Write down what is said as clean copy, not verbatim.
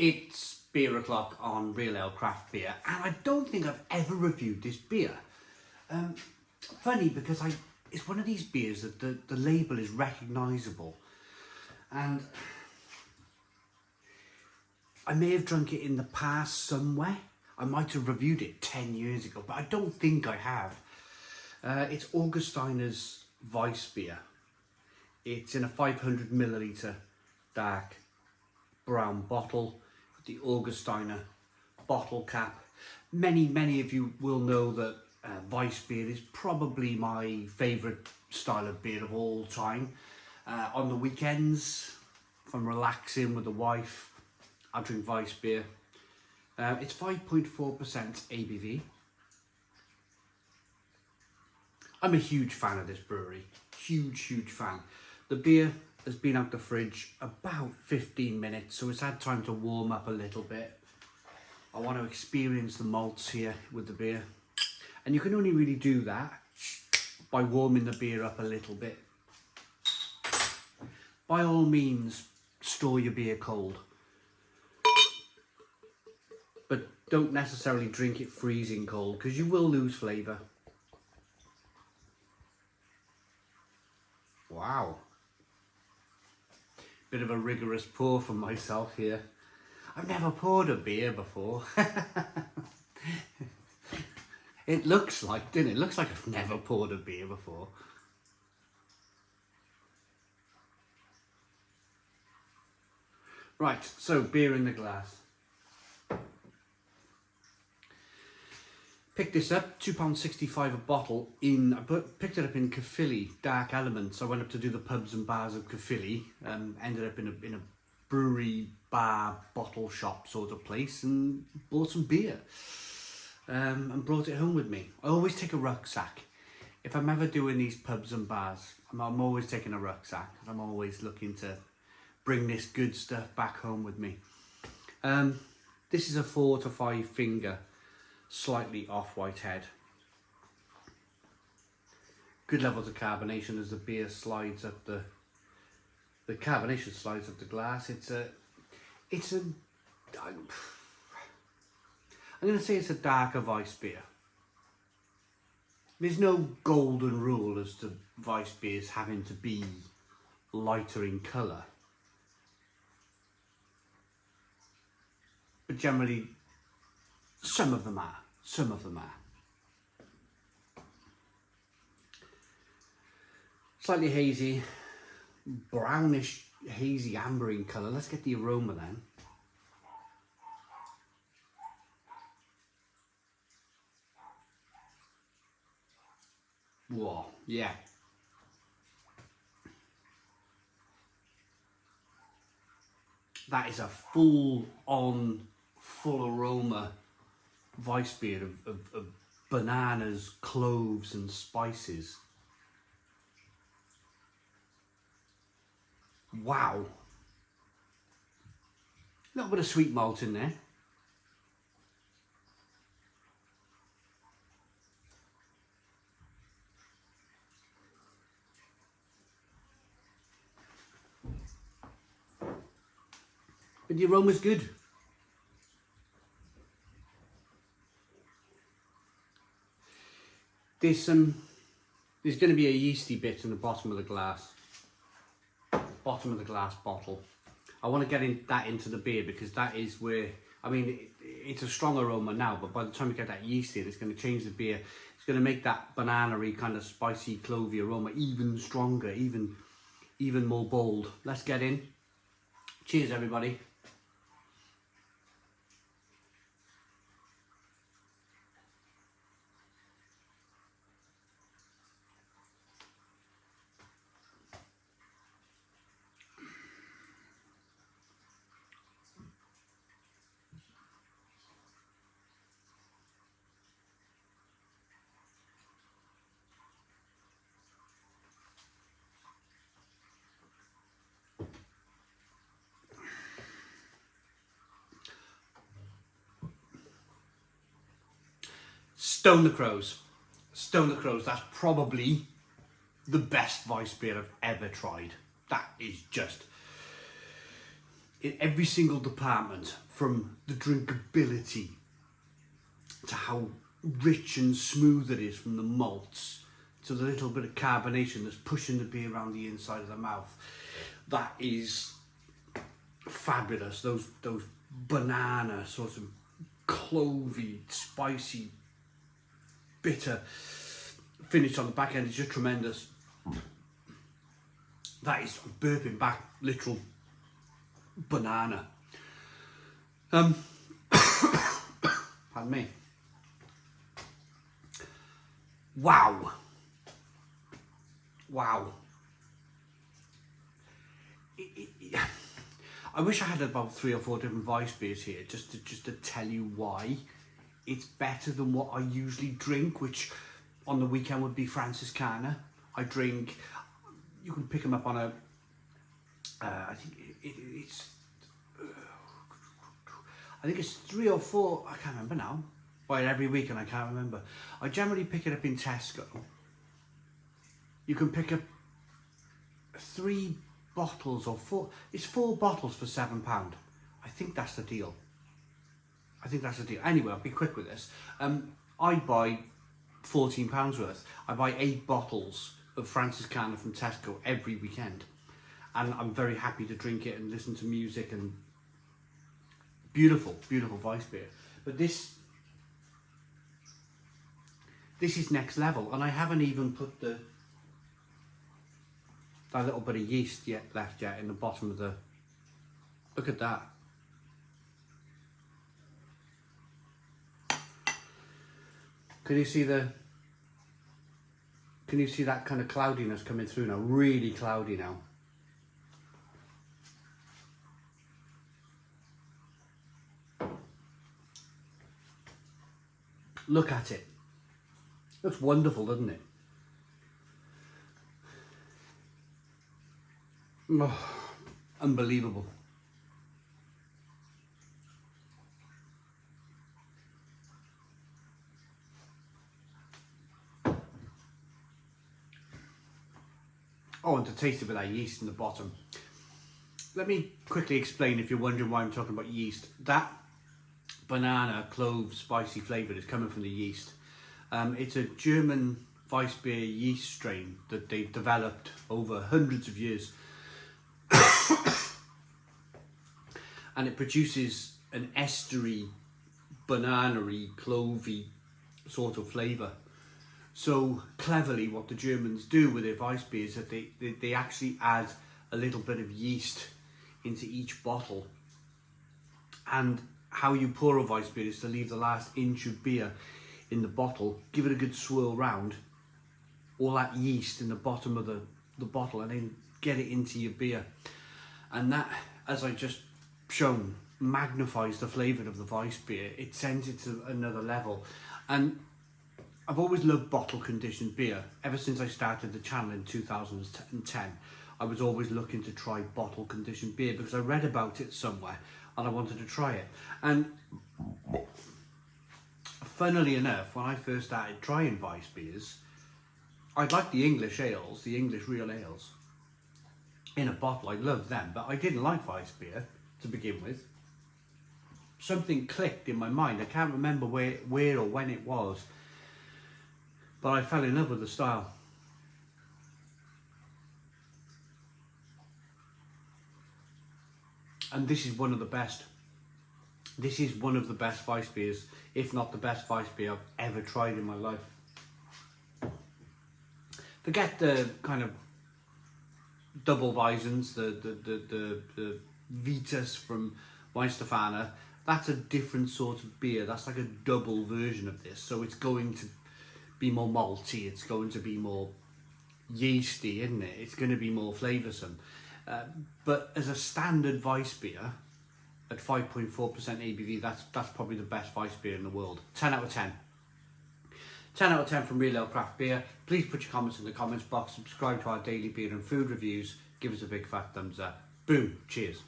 It's beer o'clock on Real Ale Craft Beer, and I don't think I've ever reviewed this beer. Funny, because it's one of these beers that the label is recognisable, and I may have drunk it in the past somewhere. I might have reviewed it 10 years ago, but I don't think I have. It's Augustiner Weissbier. It's in a 500 milliliter dark brown bottle with the Augustiner bottle cap. Many of you will know that Weissbier is probably my favourite style of beer of all time. On the weekends, if I'm relaxing with the wife, I drink Weissbier. It's 5.4% ABV. I'm a huge fan of this brewery. Huge fan. The beer has been out the fridge about 15 minutes, so it's had time to warm up a little bit. I want to experience the malts here with the beer. And you can only really do that by warming the beer up a little bit. By all means, store your beer cold. But don't necessarily drink it freezing cold, because you will lose flavour. Wow. Bit of a rigorous pour from myself here. I've never poured a beer before. It looks like, doesn't it? It looks like I've never poured a beer before. Right, so beer in the glass. Picked this up, £2.65 a bottle. I picked it up in Caerphilly, Dark Elements. I went up to do the pubs and bars of Caerphilly. Ended up in a brewery, bar, bottle shop sort of place, and bought some beer. And brought it home with me. I always take a rucksack. If I'm ever doing these pubs and bars, I'm always taking a rucksack. I'm always looking to bring this good stuff back home with me. This is a 4 to 5 finger, slightly off-white head. Good levels of carbonation as the beer slides up the carbonation slides up the glass. I'm going to say it's a darker Weissbier. There's no golden rule as to Weissbiers having to be lighter in colour. But generally, some of them are. Slightly hazy, brownish, hazy, amber in colour. Let's get the aroma then. Whoa, yeah. That is a full aroma Weissbier of bananas, cloves and spices. Wow. A little bit of sweet malt in there. But the aroma's good. There's going to be a yeasty bit in the bottom of the glass. Bottom of the glass bottle. I want to get that into the beer, because that is where, I mean, it's a strong aroma now, but by the time you get that yeast in, it's going to change the beer. It's going to make that banana-y kind of spicy, clovey aroma even stronger, even more bold. Let's get in. Cheers, everybody. Stone the Crows. Stone the Crows, that's probably the best Weissbier I've ever tried. That is just, in every single department, from the drinkability to how rich and smooth it is from the malts to the little bit of carbonation that's pushing the beer around the inside of the mouth. That is fabulous. Those banana sort of clovey, spicy, bitter finish on the back end is just tremendous. That is burping back literal banana. Pardon me. Wow. I wish I had about 3 or 4 different Weissbiers here just to tell you why it's better than what I usually drink, which on the weekend would be Franziskaner. I drink, you can pick them up on a, I think it's 3 or 4, I can't remember now. Buy it every week and I can't remember. I generally pick it up in Tesco. You can pick up 3 bottles or 4, it's 4 bottles for £7. I think that's the deal. Anyway, I'll be quick with this. I buy £14 worth. I buy 8 bottles of Franziskaner from Tesco every weekend. And I'm very happy to drink it and listen to music, and beautiful Weissbier. But this is next level, and I haven't even put that little bit of yeast left in the bottom of the, look at that. Can you see that kind of cloudiness coming through now? Really cloudy now. Look at it. Looks wonderful, doesn't it? Oh, unbelievable. Oh, and to taste it with that yeast in the bottom. Let me quickly explain, if you're wondering why I'm talking about yeast. That banana, clove, spicy flavour is coming from the yeast. It's a German Weissbier yeast strain that they've developed over hundreds of years. And it produces an estery, banana-y, clovey sort of flavour. So cleverly, what the Germans do with their Weissbier is that they actually add a little bit of yeast into each bottle. And how you pour a Weissbier is to leave the last inch of beer in the bottle, give it a good swirl round, all that yeast in the bottom of the bottle, and then get it into your beer. And that, as I just shown, magnifies the flavour of the Weissbier. It sends it to another level. And I've always loved bottle conditioned beer. Ever since I started the channel in 2010, I was always looking to try bottle conditioned beer because I read about it somewhere and I wanted to try it. And funnily enough, when I first started trying Weissbiers, I'd like the English ales, the English real ales, in a bottle. I loved them, but I didn't like Weissbier to begin with. Something clicked in my mind. I can't remember where or when it was, but I fell in love with the style. And this is one of the best. This is one of the best Weissbiers, if not the best Weissbier I've ever tried in my life. Forget the kind of double Weissens, the Vitas from Weihenstephaner. That's a different sort of beer. That's like a double version of this. So it's going to be more malty. It's going to be more yeasty, isn't it? It's going to be more flavoursome. But as a standard Weissbier at 5.4% ABV, that's probably the best Weissbier in the world. 10 out of 10. 10 out of 10 from Real Ale Craft Beer. Please put your comments in the comments box. Subscribe to our daily beer and food reviews. Give us a big fat thumbs up. Boom. Cheers.